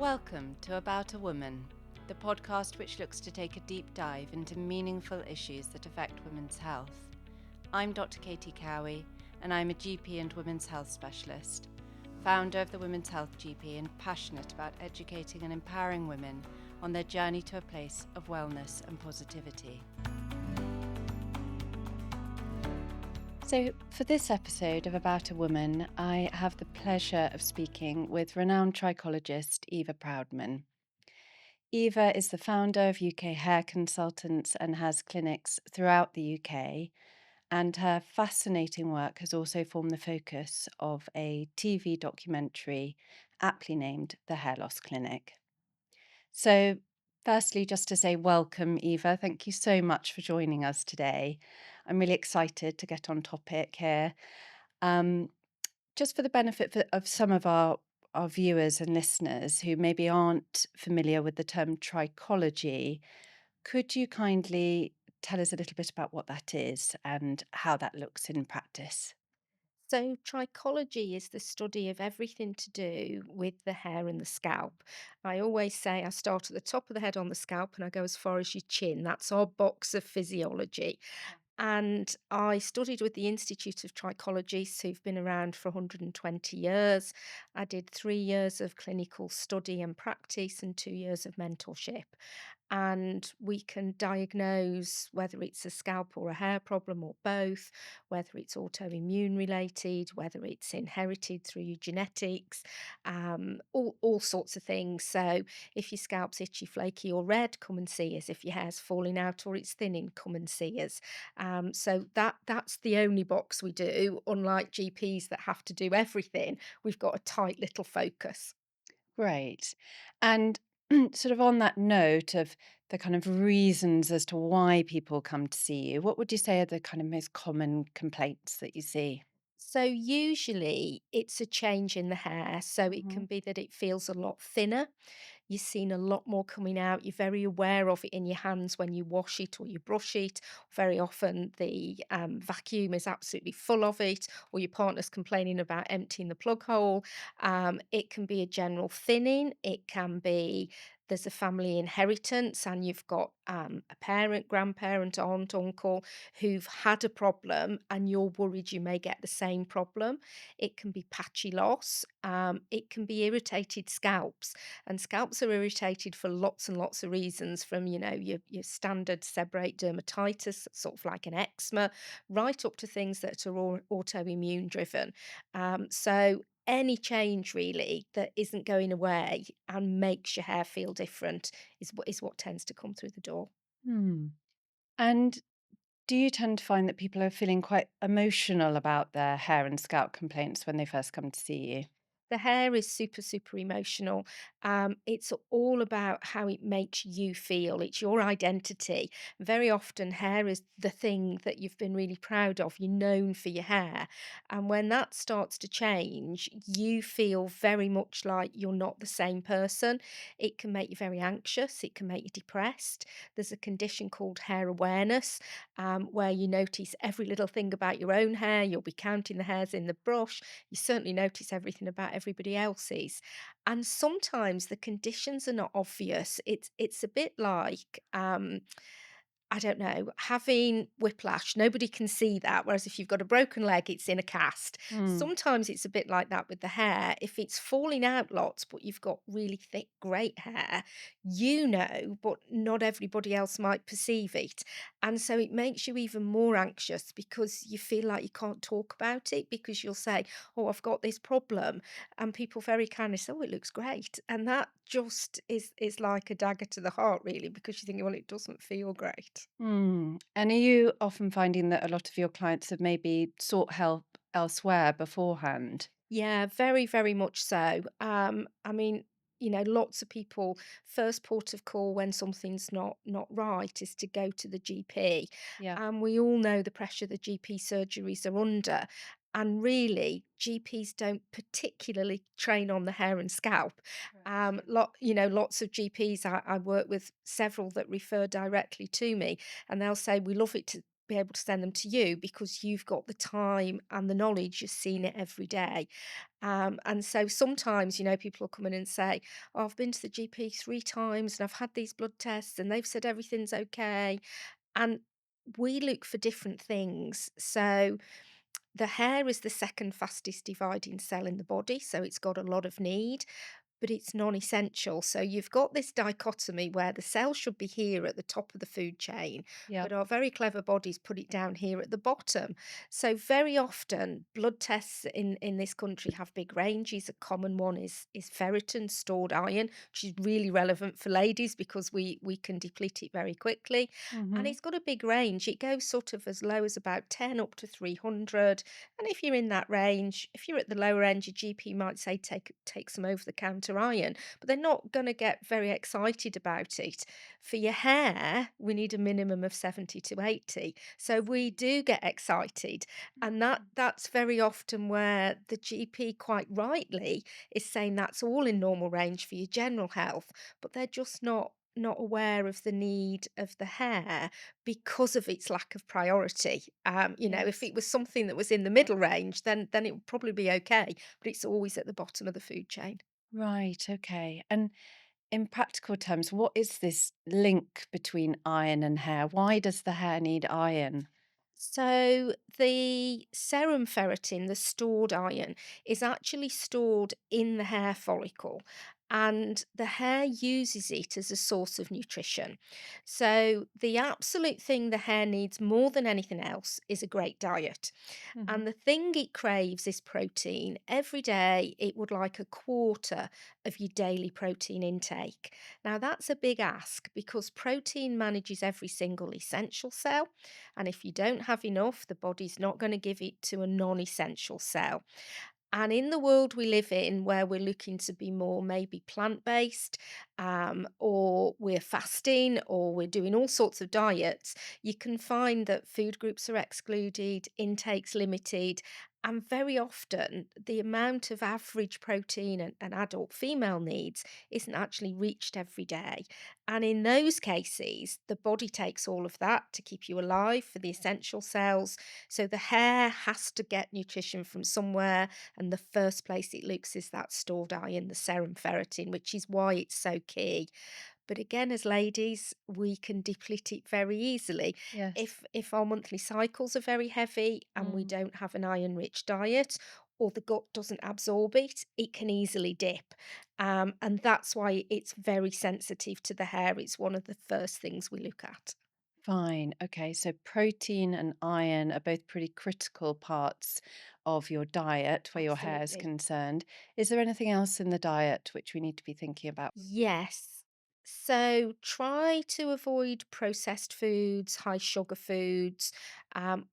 Welcome to About a Woman, the podcast which looks to take a deep dive into meaningful issues that affect women's health. I'm Dr. Katie Cowie, and I'm a GP and women's health specialist, founder of the Women's Health GP and passionate about educating and empowering women on their journey to a place of wellness and positivity. So, for this episode of About a Woman, I have the pleasure of speaking with renowned trichologist Eva Proudman. Eva is the founder of UK Hair Consultants and has clinics throughout the UK, and her fascinating work has also formed the focus of a TV documentary aptly named The Hair Loss Clinic. So, firstly, just to say welcome, Eva. Thank you so much for joining us today. I'm really excited to get on topic here. Um, just for the benefit of some of our viewers and listeners who maybe aren't familiar with the term trichology, could you kindly tell us a little bit about what that is and how that looks in practice? So, trichology is the study of everything to do with the hair and the scalp. I always say I start at the top of the head on the scalp and I go as far as your chin. That's our box of physiology. And I studied with the Institute of Trichologists who've been around for 120 years. I did 3 years of clinical study and practice and 2 years of mentorship. And we can diagnose whether it's a scalp or a hair problem or both, whether it's autoimmune related, whether it's inherited through your genetics, all sorts of things. So if your scalp's itchy, flaky, or red, come and see us. If your hair's falling out or it's thinning, come and see us. So that's the only box we do. Unlike GPs that have to do everything, we've got a tight little focus. Great. And sort of on that note of the kind of reasons as to why people come to see you, what would you say are the kind of most common complaints that you see? So usually it's a change in the hair. So it Mhm. can be that it feels a lot thinner. You're seeing a lot more coming out. You're very aware of it in your hands when you wash it or you brush it. Very often the vacuum is absolutely full of it, or your partner's complaining about emptying the plug hole. It can be a general thinning. It can be there's a family inheritance and you've got a parent, grandparent, aunt, uncle who've had a problem and you're worried you may get the same problem. It can be patchy loss. It can be irritated scalps. And scalps are irritated for lots and lots of reasons, from your standard seborrheic dermatitis, sort of like an eczema, right up to things that are all autoimmune driven. So any change really that isn't going away and makes your hair feel different is what tends to come through the door. Hmm. And do you tend to find that people are feeling quite emotional about their hair and scalp complaints when they first come to see you? The hair is super, super emotional. It's all about how it makes you feel. It's your identity. Very often, hair is the thing that you've been really proud of. You're known for your hair. And when that starts to change, you feel very much like you're not the same person. It can make you very anxious. It can make you depressed. There's a condition called hair awareness, where you notice every little thing about your own hair. You'll be counting the hairs in the brush. You certainly notice everything about everybody else's. And sometimes the conditions are not obvious. It's a bit like I don't know, having whiplash, nobody can see that, whereas if you've got a broken leg, it's in a cast. Hmm. Sometimes it's a bit like that with the hair. If it's falling out lots, but you've got really thick, great hair, but not everybody else might perceive it. And so it makes you even more anxious because you feel like you can't talk about it because you'll say, "Oh, I've got this problem." And people very kindly say, "Oh, it looks great." And that just is like a dagger to the heart, really, because you think, well, it doesn't feel great. Hmm. And are you often finding that a lot of your clients have maybe sought help elsewhere beforehand? Yeah, very, very much so. I mean, lots of people first port of call when something's not right is to go to the GP. Yeah. And we all know the pressure the GP surgeries are under. And really, GPs don't particularly train on the hair and scalp. Correct. Lots of GPs. I work with several that refer directly to me, and they'll say we love it be able to send them to you because you've got the time and the knowledge, you've seen it every day. And so sometimes, people will come in and say, "Oh, I've been to the GP 3 times and I've had these blood tests and they've said everything's okay." And we look for different things. So the hair is the second fastest dividing cell in the body, so it's got a lot of need, but it's non-essential. So you've got this dichotomy where the cell should be here at the top of the food chain, but Yep. our very clever bodies put it down here at the bottom. So very often blood tests in this country have big ranges. A common one is ferritin, stored iron, which is really relevant for ladies because we can deplete it very quickly. And Hmm. it's got a big range. It goes sort of as low as about 10 up to 300. And if you're in that range, if you're at the lower end, your GP might say take some over the counter iron, but they're not going to get very excited about it. For your hair, we need a minimum of 70 to 80. So we do get excited. And that's very often where the GP quite rightly is saying that's all in normal range for your general health, but they're just not aware of the need of the hair because of its lack of priority. If Yes. it was something that was in the middle range, then it would probably be okay, but it's always at the bottom of the food chain. Right. Okay. And in practical terms, what is this link between iron and hair? Why does the hair need iron? So the serum ferritin, the stored iron, is actually stored in the hair follicle, and the hair uses it as a source of nutrition. So the absolute thing the hair needs more than anything else is a great diet. Hmm. And the thing it craves is protein. Every day, it would like a quarter of your daily protein intake. Now, that's a big ask because protein manages every single essential cell. And if you don't have enough, the body's not going to give it to a non essential cell. And in the world we live in, where we're looking to be more maybe plant based, or we're fasting, or we're doing all sorts of diets, you can find that food groups are excluded, intakes limited, and very often the amount of average protein an adult female needs isn't actually reached every day. And in those cases, the body takes all of that to keep you alive for the essential cells. So the hair has to get nutrition from somewhere, and the first place it looks is that stored iron, the serum ferritin, which is why it's so key. But again, as ladies, we can deplete it very easily. Yes. If our monthly cycles are very heavy and we Mm. don't have an iron-rich diet, or the gut doesn't absorb it, it can easily dip. And that's why it's very sensitive to the hair. It's one of the first things we look at. Fine. Okay. So protein and iron are both pretty critical parts of your diet where your hair is Absolutely. concerned. Is there anything else in the diet which we need to be thinking about? Yes. So try to avoid processed foods, high sugar foods.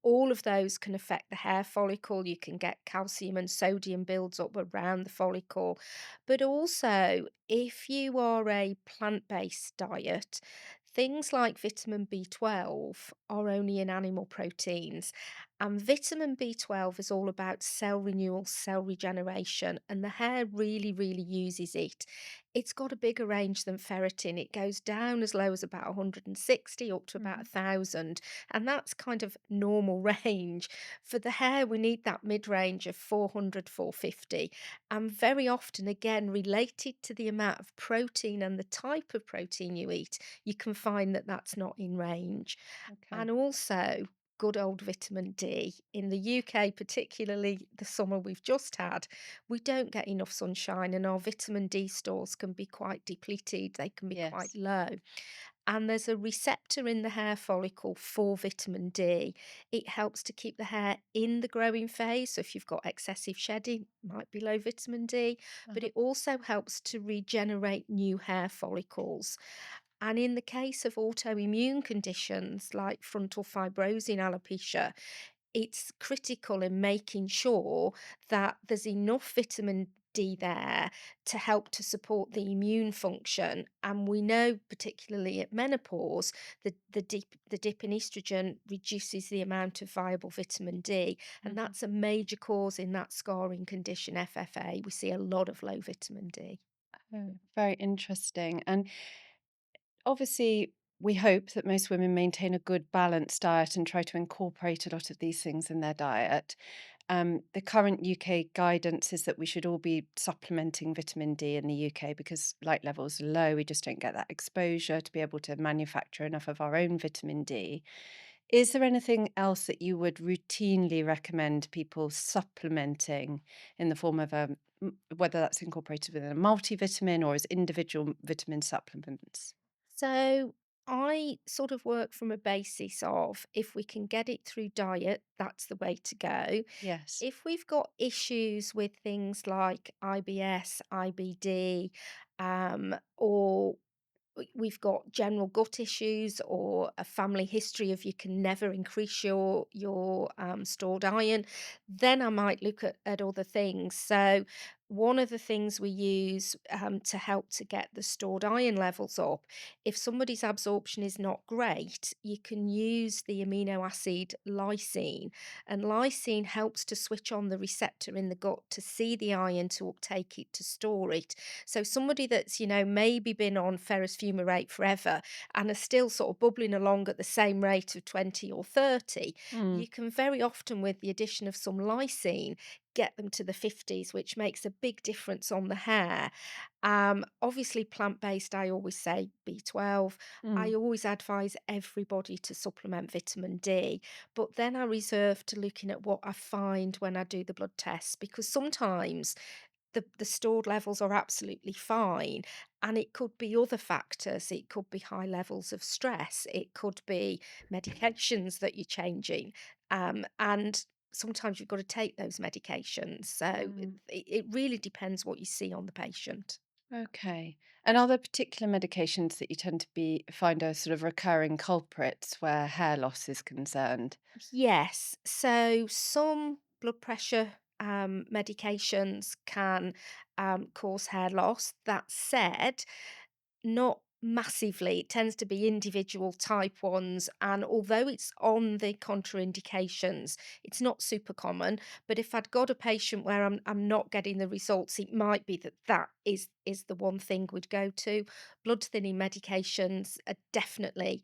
All of those can affect the hair follicle. You can get calcium and sodium builds up around the follicle. But also, if you are a plant based diet, things like vitamin B12 are only in animal proteins. And vitamin B12 is all about cell renewal, cell regeneration, and the hair really, really uses it. It's got a bigger range than ferritin. It goes down as low as about 160 up to about Hmm. 1,000. And that's kind of normal range. For the hair, we need that mid range of 400, 450. And very often, again, related to the amount of protein and the type of protein you eat, you can find that that's not in range. Okay. And also, good old vitamin D. In the UK, particularly the summer we've just had, we don't get enough sunshine and our vitamin D stores can be quite depleted, they can be quite Yes. low. And there's a receptor in the hair follicle for vitamin D. It helps to keep the hair in the growing phase. So if you've got excessive shedding, might be low vitamin D, but Uh-huh. it also helps to regenerate new hair follicles. And in the case of autoimmune conditions like frontal fibrosing alopecia, it's critical in making sure that there's enough vitamin D there to help to support the immune function. And we know, particularly at menopause, the dip in estrogen reduces the amount of viable vitamin D. And Hmm. that's a major cause in that scarring condition, FFA. We see a lot of low vitamin D. Oh, very interesting. And obviously, we hope that most women maintain a good balanced diet and try to incorporate a lot of these things in their diet. The current UK guidance is that we should all be supplementing vitamin D in the UK because light levels are low. We just don't get that exposure to be able to manufacture enough of our own vitamin D. Is there anything else that you would routinely recommend people supplementing in the form of whether that's incorporated within a multivitamin or as individual vitamin supplements? So I sort of work from a basis of if we can get it through diet, that's the way to go. Yes. If we've got issues with things like IBS, IBD, or we've got general gut issues or a family history of you can never increase your stored iron, then I might look at other things. So one of the things we use to help to get the stored iron levels up, if somebody's absorption is not great, you can use the amino acid lysine, and lysine helps to switch on the receptor in the gut to see the iron, to uptake it, to store it. So somebody that's, maybe been on ferrous fumarate forever and are still sort of bubbling along at the same rate of 20 or 30, Mm, you can very often, with the addition of some lysine, get them to the 50s, which makes a big difference on the hair. Obviously, plant based, I always say B12. I mm, always advise everybody to supplement vitamin D, but then I reserve to looking at what I find when I do the blood tests, because sometimes the stored levels are absolutely fine, and it could be other factors. It could be high levels of stress, it could be medications that you're changing, and sometimes you've got to take those medications. So mm. it really depends what you see on the patient. Okay. And are there particular medications that you tend to be find are sort of recurring culprits where hair loss is concerned? Yes. So some blood pressure medications can cause hair loss. That said, not massively. It tends to be individual type ones. And although it's on the contraindications, it's not super common. But if I'd got a patient where I'm not getting the results, it might be that is the one thing we'd go to. Blood thinning medications are definitely.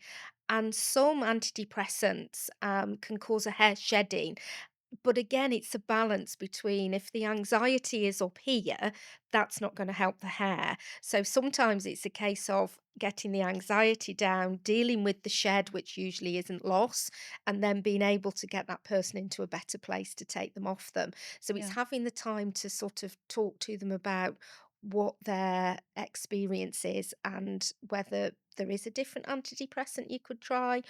And some antidepressants can cause a hair shedding, but again, it's a balance between, if the anxiety is up here, that's not going to help the hair. So sometimes it's a case of getting the anxiety down, dealing with the shed, which usually isn't loss, and then being able to get that person into a better place to take them off them. So it's Yeah. having the time to sort of talk to them about what their experience is and whether there is a different antidepressant you could try.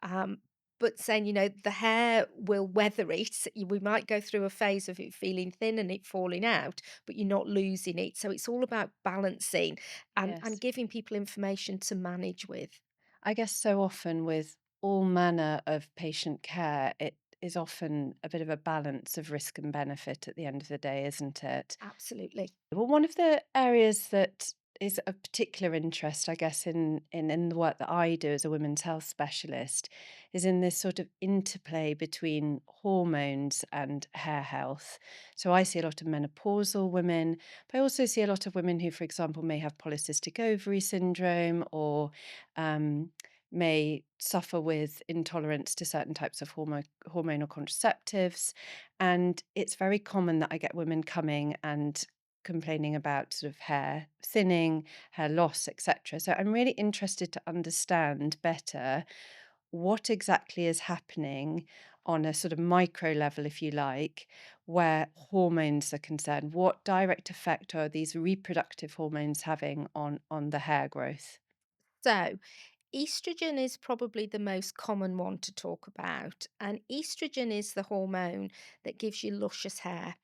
Um, but saying, the hair will weather it. We might go through a phase of it feeling thin and it falling out, but you're not losing it. So it's all about balancing and Yes. giving people information to manage with. I guess so often with all manner of patient care, it is often a bit of a balance of risk and benefit at the end of the day, isn't it? Absolutely. Well, one of the areas that is of particular interest, I guess, in the work that I do as a women's health specialist, is in this sort of interplay between hormones and hair health. So I see a lot of menopausal women, but I also see a lot of women who, for example, may have polycystic ovary syndrome or um, may suffer with intolerance to certain types of hormonal contraceptives. And it's very common that I get women coming and complaining about sort of hair thinning, hair loss, etc. So I'm really interested to understand better what exactly is happening on a sort of micro level, if you like, where hormones are concerned. What direct effect are these reproductive hormones having on the hair growth? So, estrogen is probably the most common one to talk about, and estrogen is the hormone that gives you luscious hair.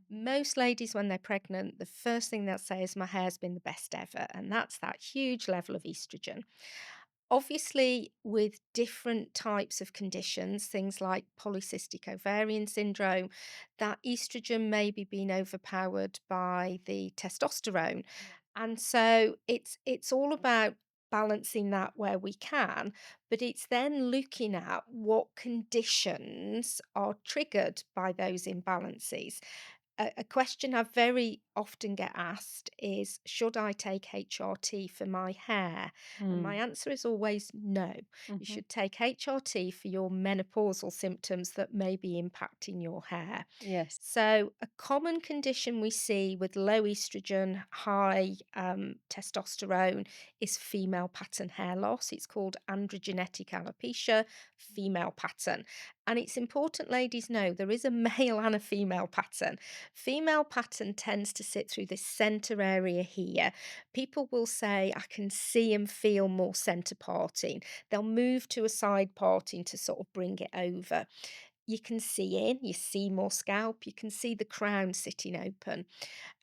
Most ladies, when they're pregnant, the first thing they'll say is, "My hair's been the best ever," and that's that huge level of estrogen. Obviously, with different types of conditions, things like polycystic ovarian syndrome, that estrogen may be being overpowered by the testosterone. Yeah. And so it's all about balancing that where we can, but it's then looking at what conditions are triggered by those imbalances. a question I very often get asked is, should I take HRT for my hair? And my Mm. answer is always no. You Hmm. should take HRT for your menopausal symptoms that may be impacting your hair. Yes. So, a common condition we see with low estrogen, high testosterone is female pattern hair loss. It's called androgenetic alopecia, female pattern. And it's important, ladies, know there is a male and a female pattern. Female pattern tends to sit through this center area here. People will say, I can see and feel more center parting. They'll move to a side parting to sort of bring it over. You can see in, you see more scalp, you can see the crown sitting open.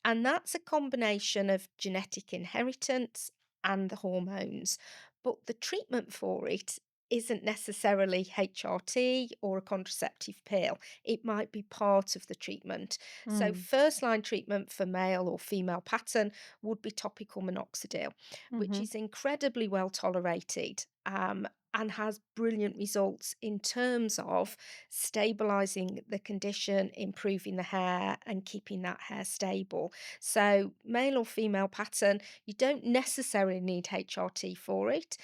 And that's a combination of genetic inheritance and the hormones. But the treatment for it isn't necessarily HRT or a contraceptive pill. It might be part of the treatment. So, Mm. first line treatment for male or female pattern would be topical minoxidil, which Hmm. is incredibly well tolerated. And has brilliant results in terms of stabilizing the condition, improving the hair, and keeping that hair stable. So, male or female pattern, you don't necessarily need HRT for it.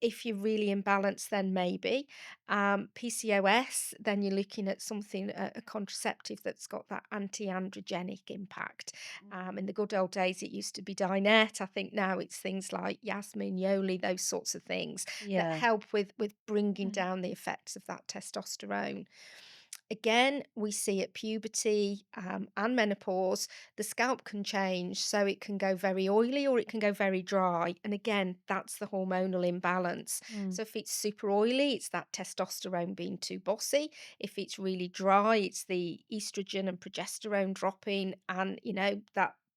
If you're really imbalanced, then maybe. PCOS, then you're looking at something, a contraceptive that's got that anti androgenic impact. In the good old days, it used to be Dinette. I think now it's things like Yasmin, Yoli, those sorts of things that Yeah. help with bringing Mhm. down the effects of that testosterone. Again, we see at puberty and menopause, the scalp can change. So it can go very oily or it can go very dry. And again, that's the hormonal imbalance. Mm. So if it's super oily, it's that testosterone being too bossy. If it's really dry, it's the estrogen and progesterone dropping. And,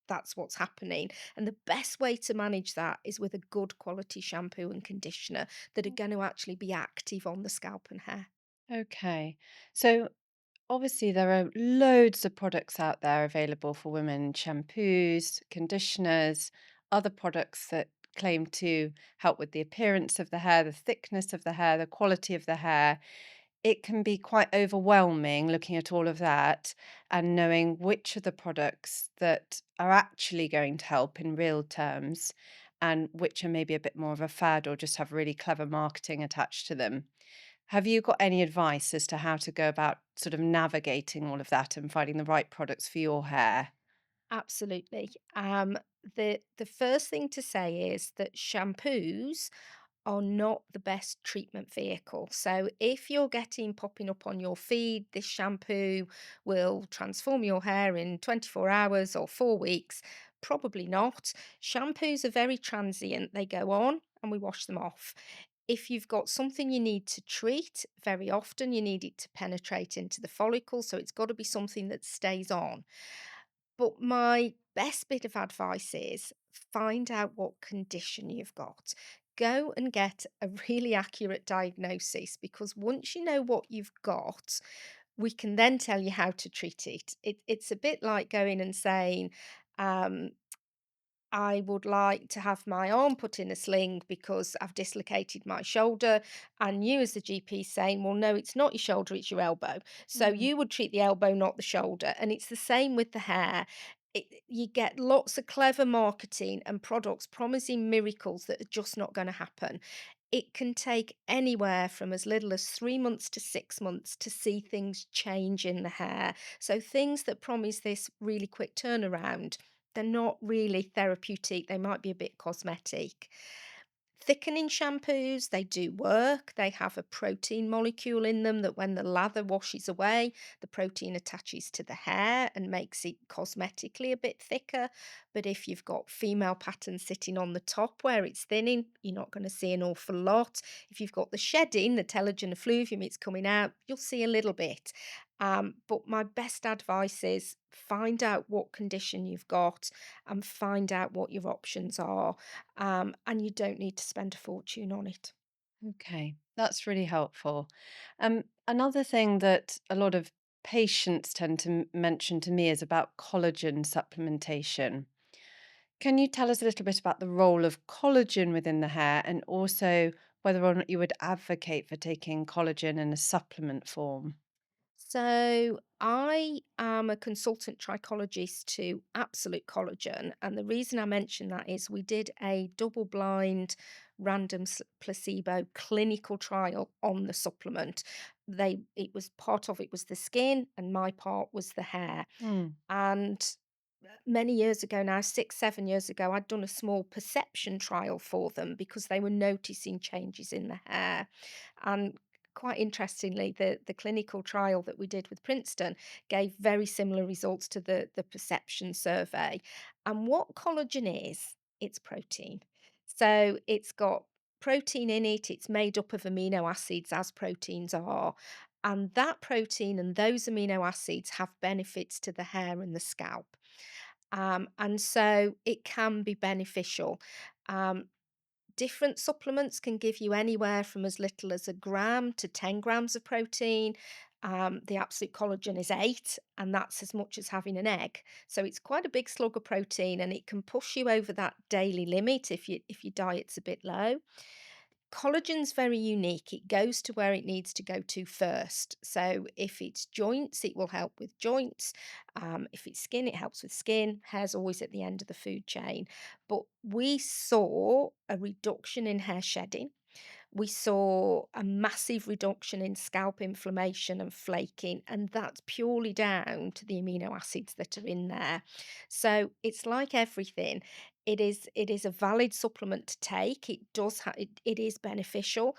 that's what's happening. And the best way to manage that is with a good quality shampoo and conditioner that are going to actually be active on the scalp and hair. Okay. So obviously, there are loads of products out there available for women: shampoos, conditioners, other products that claim to help with the appearance of the hair, the thickness of the hair, the quality of the hair. It can be quite overwhelming looking at all of that and knowing which are the products that are actually going to help in real terms and which are maybe a bit more of a fad or just have really clever marketing attached to them. Have you got any advice as to how to go about sort of navigating all of that and finding the right products for your hair? Absolutely. The first thing to say is that shampoos are not the best treatment vehicle. So if you're getting popping up on your feed, this shampoo will transform your hair in 24 hours or 4 weeks. Probably not. Shampoos are very transient. They go on and we wash them off. If you've got something you need to treat, very often you need it to penetrate into the follicle. So it's got to be something that stays on. But my best bit of advice is find out what condition you've got. Go and get a really accurate diagnosis, because once you know what you've got, we can then tell you how to treat it. It's a bit like going and saying, um, I would like to have my arm put in a sling because I've dislocated my shoulder. And you, as the GP, saying, well, no, it's not your shoulder, it's your elbow. So Mm. you would treat the elbow, not the shoulder. And it's the same with the hair. You get lots of clever marketing and products promising miracles that are just not going to happen. It can take anywhere from as little as 3 months to 6 months to see things change in the hair. So things that promise this really quick turnaround, they're not really therapeutic, they might be a bit cosmetic. Thickening shampoos, they do work. They have a protein molecule in them that when the lather washes away, the protein attaches to the hair and makes it cosmetically a bit thicker. But if you've got female patterns sitting on the top where it's thinning, you're not going to see an awful lot. If you've got the shedding, the telogen effluvium, it's coming out, you'll see a little bit. But my best advice is find out what condition you've got and find out what your options are, and you don't need to spend a fortune on it. Okay, that's really helpful. Another thing that a lot of patients tend to mention to me is about collagen supplementation. Can you tell us a little bit about the role of collagen within the hair and also whether or not you would advocate for taking collagen in a supplement form? So I am a consultant trichologist to Absolute Collagen, and the reason I mention that is we did a double-blind, random placebo clinical trial on the supplement. It was part of it was the skin, and my part was the hair. Mm. And many years ago now, 6, 7 years ago, I'd done a small perception trial for them because they were noticing changes in the hair. And quite interestingly, the clinical trial that we did with Princeton gave very similar results to the perception survey. And what collagen is, it's protein. So it's got protein in it, it's made up of amino acids as proteins are. And that protein and those amino acids have benefits to the hair and the scalp. And so it can be beneficial. Um, Different supplements can give you anywhere from as little as a gram to 10 grams of protein. The absolute collagen is 8, and that's as much as having an egg. So it's quite a big slug of protein, and it can push you over that daily limit if your diet's a bit low. Collagen's very unique. It goes to where it needs to go to first. So if it's joints, it will help with joints. If it's skin, it helps with skin. Hair's always at the end of the food chain. But we saw a reduction in hair shedding. We saw a massive reduction in scalp inflammation and flaking, and that's purely down to the amino acids that are in there. So it's like everything. It is a valid supplement to take. It is beneficial,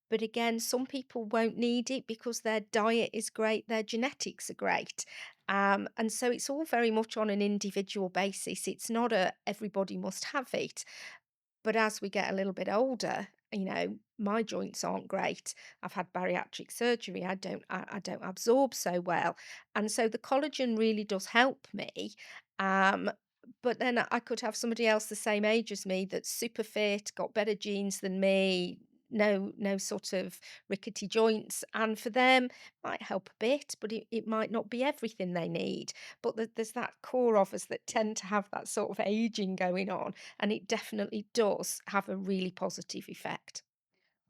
but again, some people won't need it because their diet is great, their genetics are great. And so it's all very much on an individual basis. It's not a everybody must have it. But as we get a little bit older, my joints aren't great. I've had bariatric surgery. I don't absorb so well. And so the collagen really does help me. Um, but then I could have somebody else the same age as me that's super fit, got better genes than me, no sort of rickety joints. And for them, might help a bit, but it might not be everything they need. But there's that core of us that tend to have that sort of aging going on, and it definitely does have a really positive effect.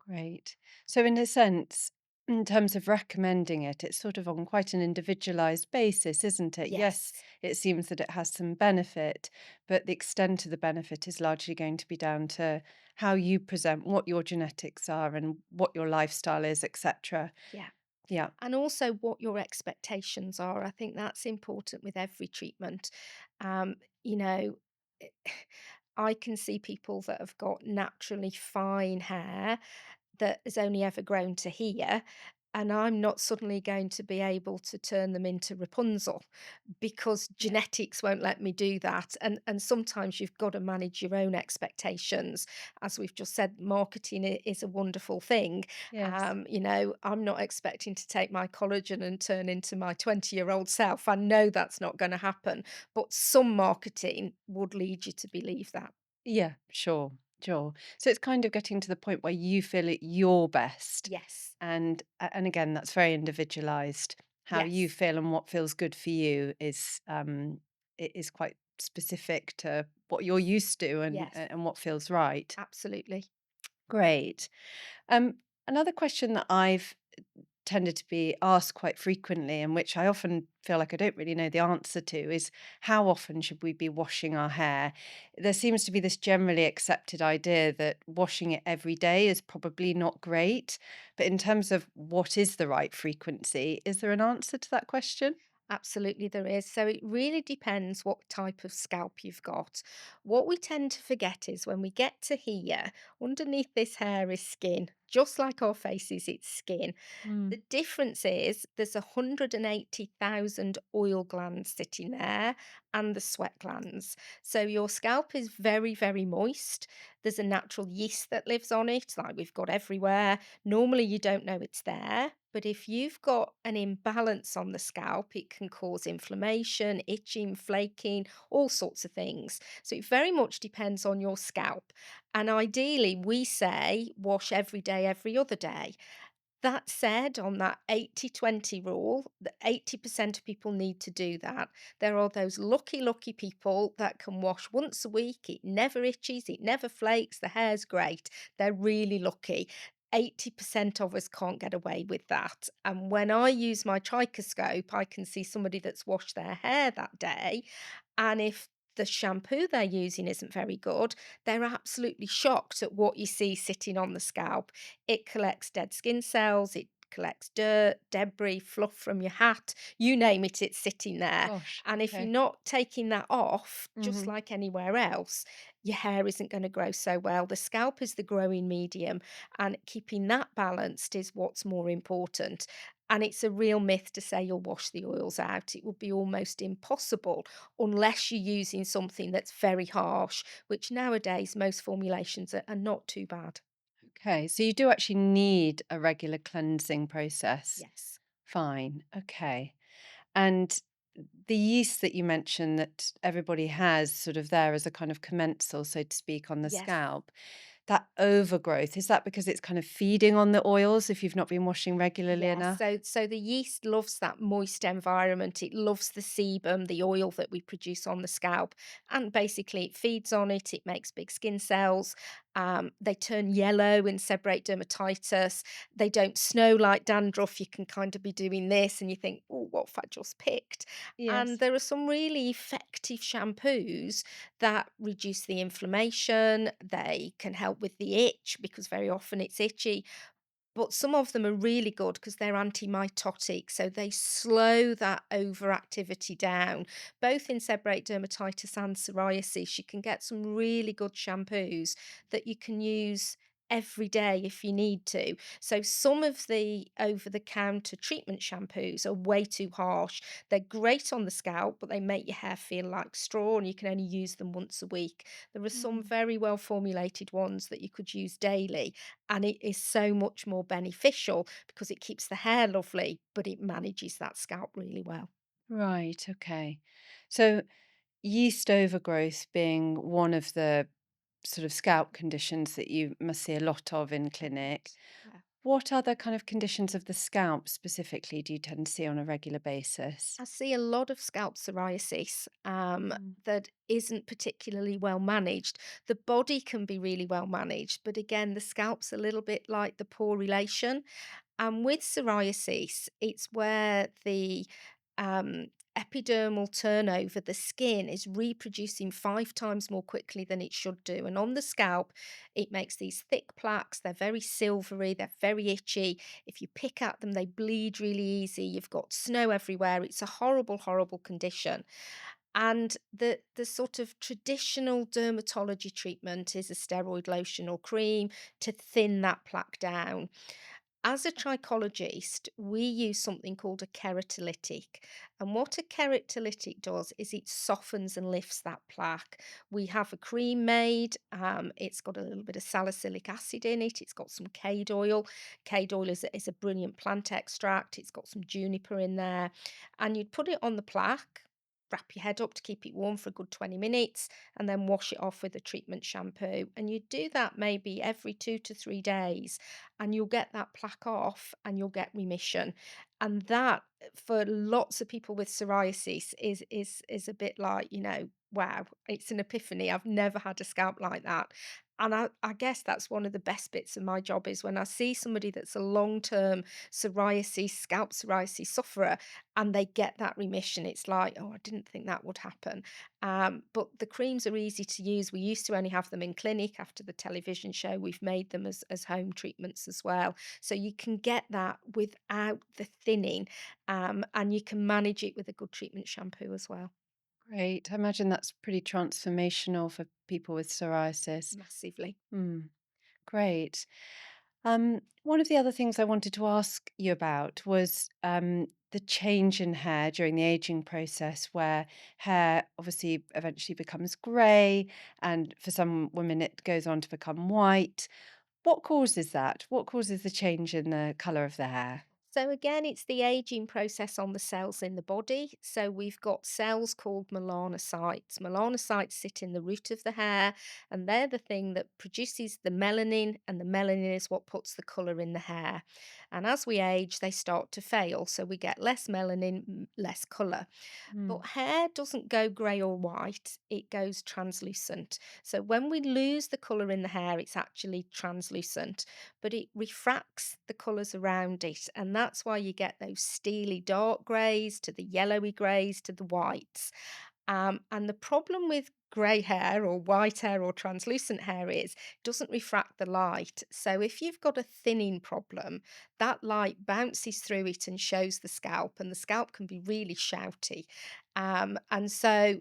Great. So, in a sense, in terms of recommending it, it's sort of on quite an individualized basis, isn't it? Yes, Yes. it seems that it has some benefit, but the extent of the benefit is largely going to be down to how you present, what your genetics are, and what your lifestyle is, etc. Yeah. Yeah. And also what your expectations are. I think that's important with every treatment. Um, you know, eh, I can see people that have got naturally fine hair that has only ever grown to here. And I'm not suddenly going to be able to turn them into Rapunzel because Yeah. genetics won't let me do that. And sometimes you've got to manage your own expectations. As we've just said, marketing is a wonderful thing. Yes. I'm not expecting to take my collagen and turn into my 20-year-old self. I know that's not going to happen, but some marketing would lead you to believe that. Yeah, sure, sure. So it's kind of getting to the point where you feel at your best. Yes. And again, that's very individualized. How you Yes. feel and what feels good for you is it is quite specific to what you're used to Yes. and what feels right. Absolutely. Great. Another question that I've tended to be asked quite frequently, and which I often feel like I don't really know the answer to, is how often should we be washing our hair? There seems to be this generally accepted idea that washing it every day is probably not great. But in terms of what is the right frequency, is there an answer to that question? Absolutely, there is. So it really depends what type of scalp you've got. What we tend to forget is when we get to here, underneath this hair is skin. Just like our faces, it's skin. Mm. The difference is there's 180,000 oil glands sitting there and the sweat glands. So your scalp is very, very moist. There's a natural yeast that lives on it, like we've got everywhere. Normally, you don't know it's there. But if you've got an imbalance on the scalp, it can cause inflammation, itching, flaking, all sorts of things. So it very much depends on your scalp. And ideally, we say wash every day, every other day. That said, on that 80-20 rule, that 80% of people need to do that. There are those lucky, lucky people that can wash once a week. It never itches, it never flakes, the hair's great. They're really lucky. 80% of us can't get away with that. And when I use my trichoscope, I can see somebody that's washed their hair that day. And if the shampoo they're using isn't very good, they're absolutely shocked at what you see sitting on the scalp. It collects dead skin cells, it collects dirt, debris, fluff from your hat, you name it, it's sitting there. Gosh. And if you're Okay. not taking that off, just Hmm. like anywhere else, your hair isn't going to grow so well. The scalp is the growing medium, and keeping that balanced is what's more important. And it's a real myth to say you'll wash the oils out. It would be almost impossible unless you're using something that's very harsh, which nowadays most formulations are not too bad. Okay. So you do actually need a regular cleansing process. Yes. Fine. Okay. And the yeast that you mentioned that everybody has sort of there as a kind of commensal, so to speak, on the Yes. scalp, that overgrowth, is that because it's kind of feeding on the oils if you've not been washing regularly Yes, enough? so the yeast loves that moist environment. It loves the sebum, the oil that we produce on the scalp, and basically it feeds on it. It makes big skin cells. They turn yellow in seborrheic dermatitis. They don't snow like dandruff. You can kind of be doing this, and you think, "Oh, what have I just picked?" And Yes. there are some really effective shampoos that reduce the inflammation. They can help with the itch because very often it's itchy, but some of them are really good because 'cause they're antimitotic, so they slow that overactivity down. Both in seborrheic dermatitis and psoriasis, you can get some really good shampoos that you can use every day if you need to. So some of the over-the-counter treatment shampoos are way too harsh. They're great on the scalp, but they make your hair feel like straw, and you can only use them once a week. There are some Mm. very well formulated ones that you could use daily, and it is so much more beneficial because it keeps the hair lovely, but it manages that scalp really well. Right. Okay. So yeast overgrowth being one of the sort of scalp conditions that you must see a lot of in A clinic. lot. Yeah. What other kind of conditions of the scalp specifically do you tend to see on a regular basis? I see a lot of scalp psoriasis Mm. that isn't particularly well managed. The body can be really well managed, but again, the scalp's a little bit like the poor relation. And with psoriasis, it's where the um, epidermal turnover, the skin, is reproducing 5 times more quickly than it should do. And on the scalp, it makes these thick plaques. They're very silvery, they're very itchy. If you pick at them, they bleed really easy. You've got snow everywhere. It's a horrible, horrible condition. And the sort of traditional dermatology treatment is a steroid lotion or cream to thin that plaque down. As a trichologist, we use something called a keratolytic. And what a keratolytic does is it softens and lifts that plaque. We have a cream made. It's got a little bit of salicylic acid in it. It's got some cade oil. Cade oil is a brilliant plant extract. It's got some juniper in there. And you'd put it on the plaque, wrap your head up to keep it warm for a good 20 minutes, and then wash it off with a treatment shampoo. And you do that maybe every 2 to 3 days, and you'll get that plaque off and you'll get remission. And that for lots of people with psoriasis is a bit like, wow, it's an epiphany. I've never had a scalp like that. And I guess that's one of the best bits of my job is when I see somebody that's a long-term psoriasis, scalp psoriasis sufferer, and they get that remission. It's like, oh, I didn't think that would happen. But the creams are easy to use. We used to only have them in clinic after the television show. We've made them as home treatments as well. So you can get that without the thinning, and you can manage it with a good treatment shampoo as well. Great. I imagine that's pretty transformational for people with psoriasis. Massively. Hmm. Great. One of the other things I wanted to ask you about was the change in hair during the aging process, where hair obviously eventually becomes grey, and for some women it goes on to become white. What causes that? What causes the change in the colour of the hair? So again, it's the aging process on the cells in the body. So we've got cells called melanocytes. Melanocytes sit in the root of the hair, and they're the thing that produces the melanin, and the melanin is what puts the colour in the hair. And as we age, they start to fail. So we get less melanin, less colour. Mm, But hair doesn't go grey or white, it goes translucent. So when we lose the colour in the hair, it's actually translucent, but it refracts the colours around it. And that's why you get those steely dark greys to the yellowy greys to the whites. And the problem with grey hair or white hair or translucent hair is it doesn't refract the light. So if you've got a thinning problem, that light bounces through it and shows the scalp, and the scalp can be really shouty. And so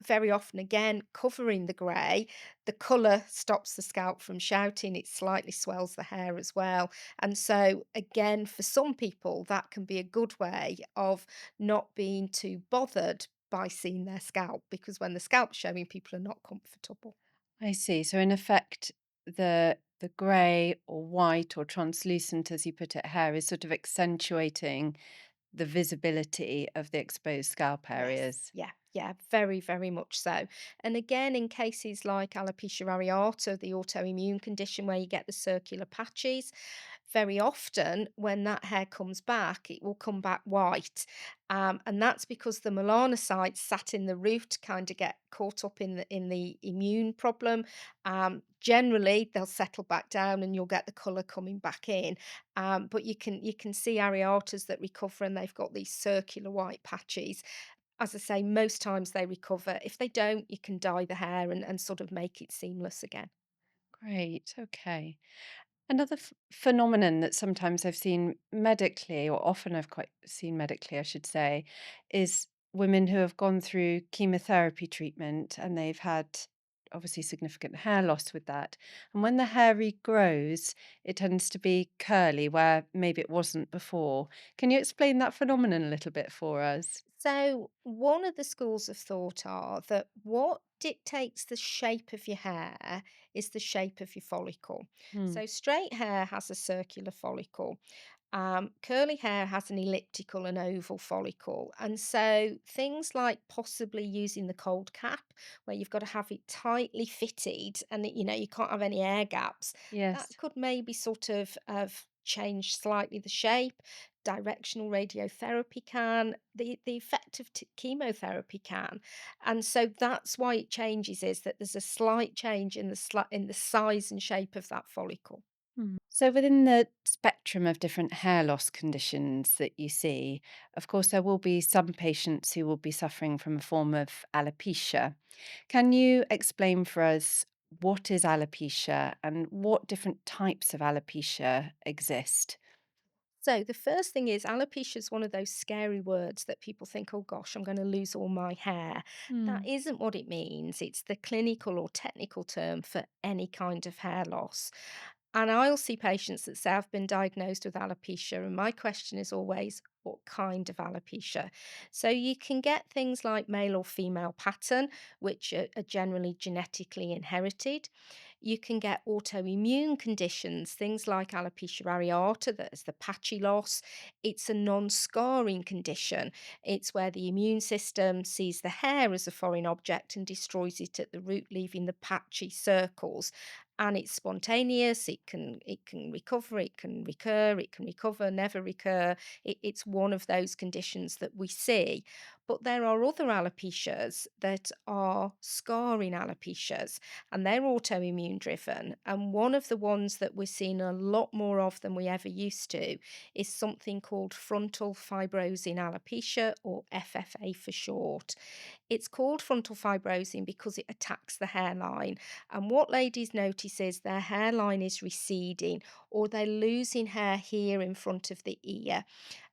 very often, again, covering the grey, the colour stops the scalp from shouting. It slightly swells the hair as well. And so, again, for some people, that can be a good way of not being too bothered by seeing their scalp, because when the scalp's showing, people are not comfortable. I see. So in effect, the grey or white or translucent, as you put it, hair is sort of accentuating the visibility of the exposed scalp Yes, areas. yeah, yeah, very, very much so. And again, in cases like alopecia areata, the autoimmune condition where you get the circular patches, very often when that hair comes back, it will come back white. And that's because the melanocytes sat in the root kind of get caught up in the immune problem. Generally, they'll settle back down and you'll get the colour coming back in. But you can see areatas that recover and they've got these circular white patches. As I say, most times they recover. If they don't, you can dye the hair and sort of make it seamless again. Great. Okay. Another phenomenon that sometimes I've seen medically, or often I've quite seen medically, I should say, is women who have gone through chemotherapy treatment and they've had obviously significant hair loss with that. And when the hair regrows, it tends to be curly where maybe it wasn't before. Can you explain that phenomenon a little bit for us? So, one of the schools of thought are that what dictates the shape of your hair is the shape of your follicle. Hmm. So, straight hair has a circular follicle. Curly hair has an elliptical and oval follicle. And so things like possibly using the cold cap, where you've got to have it tightly fitted and you can't have any air gaps, that Yes. could maybe sort of have changed slightly the shape. Directional radiotherapy can, the effect of chemotherapy can. And so that's why it changes, is that there's a slight change in in the size and shape of that follicle. So, within the spectrum of different hair loss conditions that you see, of course, there will be some patients who will be suffering from a form of alopecia. Can you explain for us what is alopecia and what different types of alopecia exist? So the first thing is alopecia is one of those scary words that people think, oh gosh, I'm going to lose all my hair. That Hmm. isn't what it means. It's the clinical or technical term for any kind of hair loss. And I'll see patients that say, I've been diagnosed with alopecia. And my question is always, what kind of alopecia? So you can get things like male or female pattern, which are generally genetically inherited. You can get autoimmune conditions, things like alopecia areata, that is the patchy loss. It's a non scarring condition. It's where the immune system sees the hair as a foreign object and destroys it at the root, leaving the patchy circles. And it's spontaneous. It can recover. It can recur. It can recover. Never recur. It's one of those conditions that we see. But there are other alopecias that are scarring alopecias, and they're autoimmune driven. And one of the ones that we're seeing a lot more of than we ever used to is something called frontal fibrosing alopecia, or FFA for short. It's called frontal fibrosing because it attacks the hairline. And what ladies notice is their hairline is receding, or they're losing hair here in front of the ear.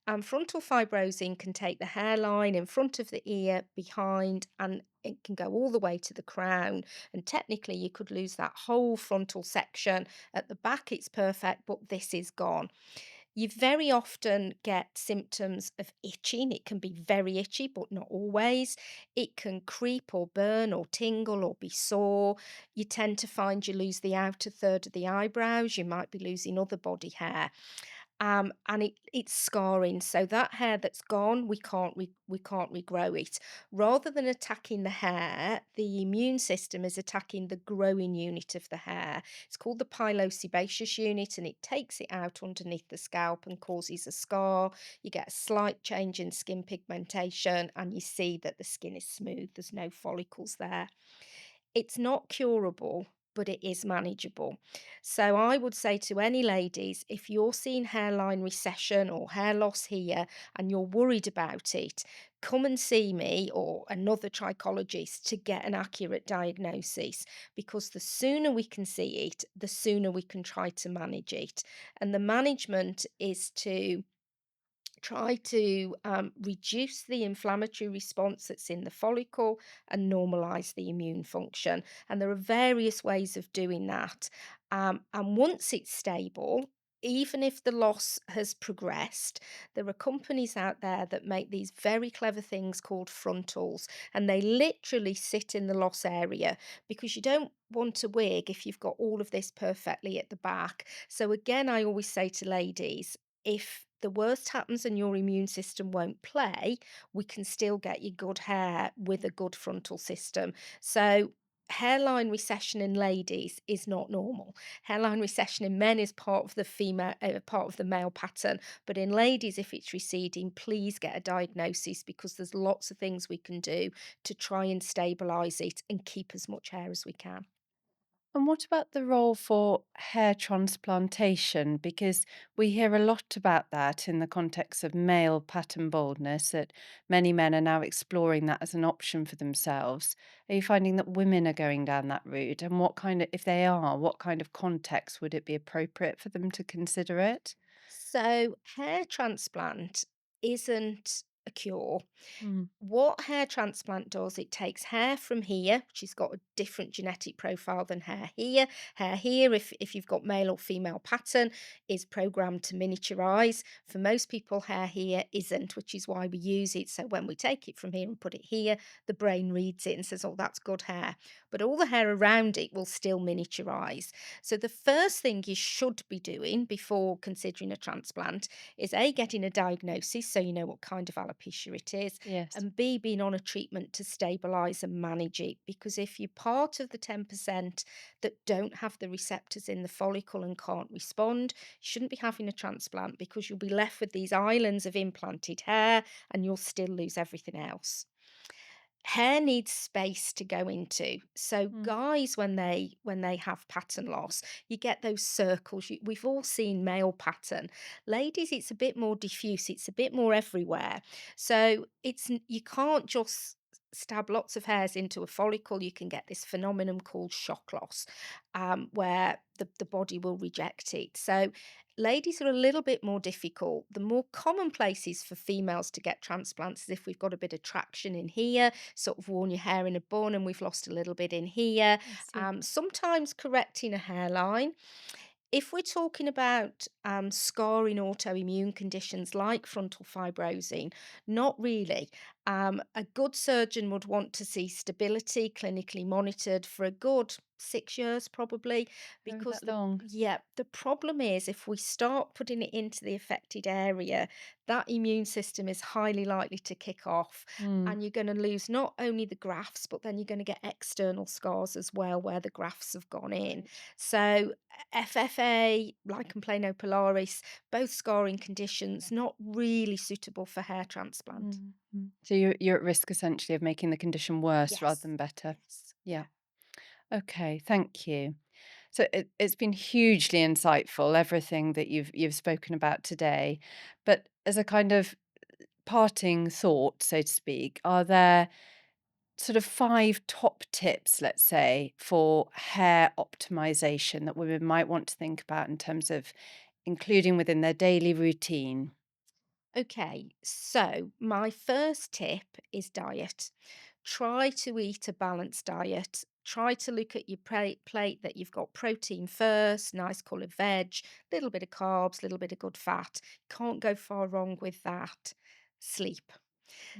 And frontal fibrosing can take the hairline in front of the ear, behind, and it can go all the way to the crown. And technically, you could lose that whole frontal section. At the back, it's perfect, but this is gone. You very often get symptoms of itching. It can be very itchy, but not always. It can creep or burn or tingle or be sore. You tend to find you lose the outer third of the eyebrows. You might be losing other body hair. and it's scarring. So that hair that's gone, we can't regrow it. Rather than attacking the hair, the immune system is attacking the growing unit of the hair. It's called the pilosebaceous unit, and it takes it out underneath the scalp and causes a scar. You get a slight change in skin pigmentation, and you see that the skin is smooth. There's no follicles there. It's not curable, but it is manageable. So I would say to any ladies, if you're seeing hairline recession or hair loss here and you're worried about it, come and see me or another trichologist to get an accurate diagnosis, because the sooner we can see it, the sooner we can try to manage it. And the management is to try to reduce the inflammatory response that's in the follicle and normalize the immune function. And there are various ways of doing that. And once it's stable, even if the loss has progressed, there are companies out there that make these very clever things called frontals, and they literally sit in the loss area because you don't want a wig if you've got all of this perfectly at the back. So, again, I always say to ladies, if the worst happens and your immune system won't play, we can still get you good hair with a good frontal system. So, hairline recession in ladies is not normal. Hairline recession in men is part of the male pattern, but in ladies, if it's receding, please get a diagnosis, because there's lots of things we can do to try and stabilize it and keep as much hair as we can. And what about the role for hair transplantation? Because we hear a lot about that in the context of male pattern baldness, that many men are now exploring that as an option for themselves. Are you finding that women are going down that route? And what kind of, if they are, what kind of context would it be appropriate for them to consider it? So, hair transplant isn't a cure. Mm. What hair transplant does, it takes hair from here, which has got a different genetic profile than hair here. Hair here, if you've got male or female pattern, is programmed to miniaturize. For most people, hair here isn't, which is why we use it. So when we take it from here and put it here, the brain reads it and says, oh, that's good hair. But all the hair around it will still miniaturize. So the first thing you should be doing before considering a transplant is A, getting a diagnosis so you know what kind of alopecia it is, Yes. and B, being on a treatment to stabilize and manage it. Because if you're part of the 10% that don't have the receptors in the follicle and can't respond, you shouldn't be having a transplant, because you'll be left with these islands of implanted hair and you'll still lose everything else. Hair needs space to go into. So Mm. guys, when they have pattern loss, you get those circles. We've all seen male pattern. Ladies, it's a bit more diffuse. It's a bit more everywhere. So you can't just stab lots of hairs into a follicle. You can get this phenomenon called shock loss, where the body will reject it. So ladies are a little bit more difficult. The more common places for females to get transplants is if we've got a bit of traction in here, sort of worn your hair in a bun and we've lost a little bit in here. I see. Sometimes correcting a hairline. If we're talking about scarring autoimmune conditions like frontal fibrosing, not really. A good surgeon would want to see stability clinically monitored for a good 6 years, probably, Oh, because that long. yeah, the problem is if we start putting it into the affected area, that immune system is highly likely to kick off, Mm. and you're going to lose not only the grafts, but then you're going to get external scars as well where the grafts have gone in. Right. So FFA, lichen planopilaris, both scarring conditions, not really suitable for hair transplant. Mm, mm. So you're at risk essentially of making the condition worse rather Yes. than better. Yes. Yeah. Yeah. Okay. Thank you. So it's been hugely insightful, everything that you've spoken about today. But as a kind of parting thought, so to speak, are there sort of five top tips, let's say, for hair optimization that women might want to think about in terms of including within their daily routine? Okay, so my first tip is diet. Try to eat a balanced diet. Try to look at your plate that you've got protein first, nice coloured veg, little bit of carbs, little bit of good fat. Can't go far wrong with that. Sleep.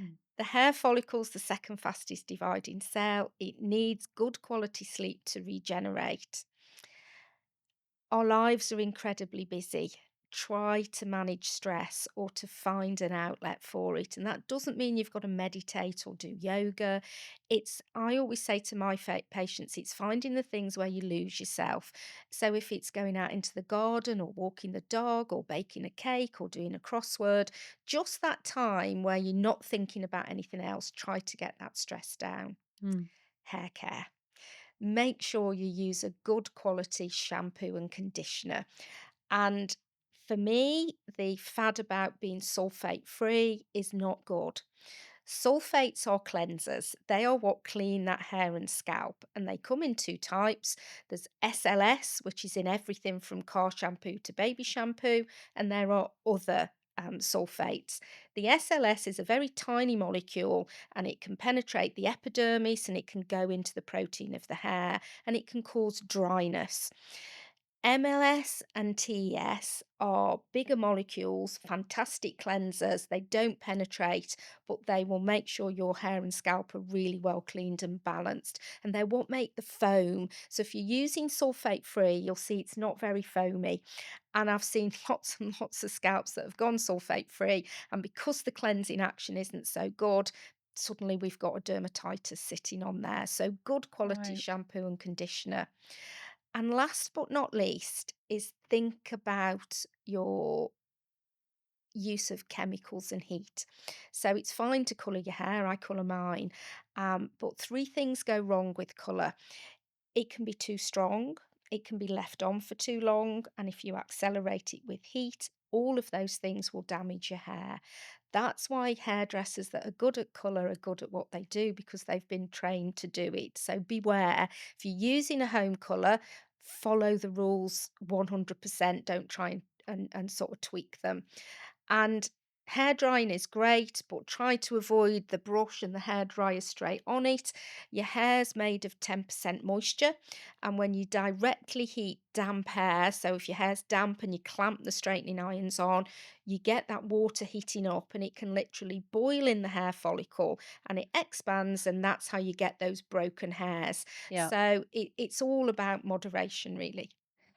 Mm. The hair follicle's the second fastest dividing cell. It needs good quality sleep to regenerate. Our lives are incredibly busy. try to manage stress or to find an outlet for it. And that doesn't mean you've got to meditate or do yoga. I always say to my patients, it's finding the things where you lose yourself. So if it's going out into the garden or walking the dog or baking a cake or doing a crossword, just that time where you're not thinking about anything else, try to get that stress down. Mm. Hair care. Make sure you use a good quality shampoo and conditioner. And for me, the fad about being sulfate free is not good. Sulfates are cleansers. They are what clean that hair and scalp, and they come in two types. There's SLS, which is in everything from car shampoo to baby shampoo, and there are other sulfates. The SLS is a very tiny molecule and it can penetrate the epidermis and it can go into the protein of the hair and it can cause dryness. MLS and TES are bigger molecules, fantastic cleansers. They don't penetrate, but they will make sure your hair and scalp are really well cleaned and balanced. And they won't make the foam. So if you're using sulfate free, you'll see it's not very foamy. And I've seen lots and lots of scalps that have gone sulfate free. And because the cleansing action isn't so good, suddenly we've got a dermatitis sitting on there. So good quality Right. shampoo and conditioner. And last but not least is think about your use of chemicals and heat. So it's fine to colour your hair, I colour mine, but three things go wrong with colour. It can be too strong, it can be left on for too long, and if you accelerate it with heat, all of those things will damage your hair. That's why hairdressers that are good at colour are good at what they do because they've been trained to do it. So beware if you're using a home colour, follow the rules 100%. Don't try and sort of tweak them. And hair drying is great, but try to avoid the brush and the hair dryer straight on it. Your hair's made of 10% moisture, and when you directly heat damp hair, so if your hair's damp and you clamp the straightening irons on, you get that water heating up and it can literally boil in the hair follicle and it expands, and that's how you get those broken hairs. Yeah. So it's all about moderation, really.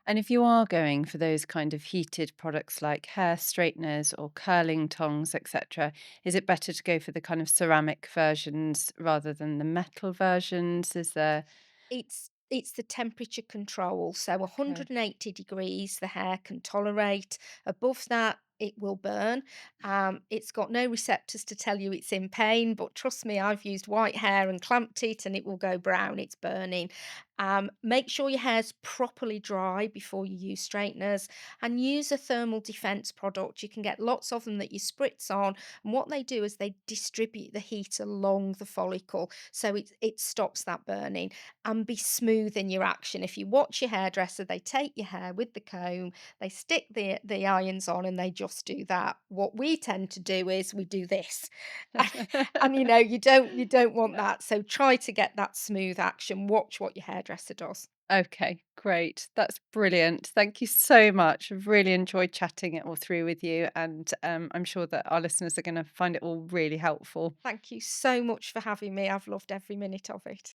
And if you are going for those kind of heated products like hair straighteners or curling tongs, etc., is it better to go for the kind of ceramic versions rather than the metal versions? Is there It's the temperature control. So okay. 180 degrees the hair can tolerate. Above that, it will burn. It's got no receptors to tell you it's in pain, but trust me, I've used white hair and clamped it and it will go brown. It's burning. Make sure your hair's properly dry before you use straighteners and use a thermal defense product. You can get lots of them that you spritz on. And what they do is they distribute the heat along the follicle so it stops that burning, and be smooth in your action. If you watch your hairdresser, they take your hair with the comb, they stick the irons on, and they just do that. What we tend to do is we do this, and you don't want Yeah. that. So try to get that smooth action. Watch what your hairdresser does. Okay, great. That's brilliant. Thank you so much. I've really enjoyed chatting it all through with you, and I'm sure that our listeners are going to find it all really helpful. Thank you so much for having me. I've loved every minute of it.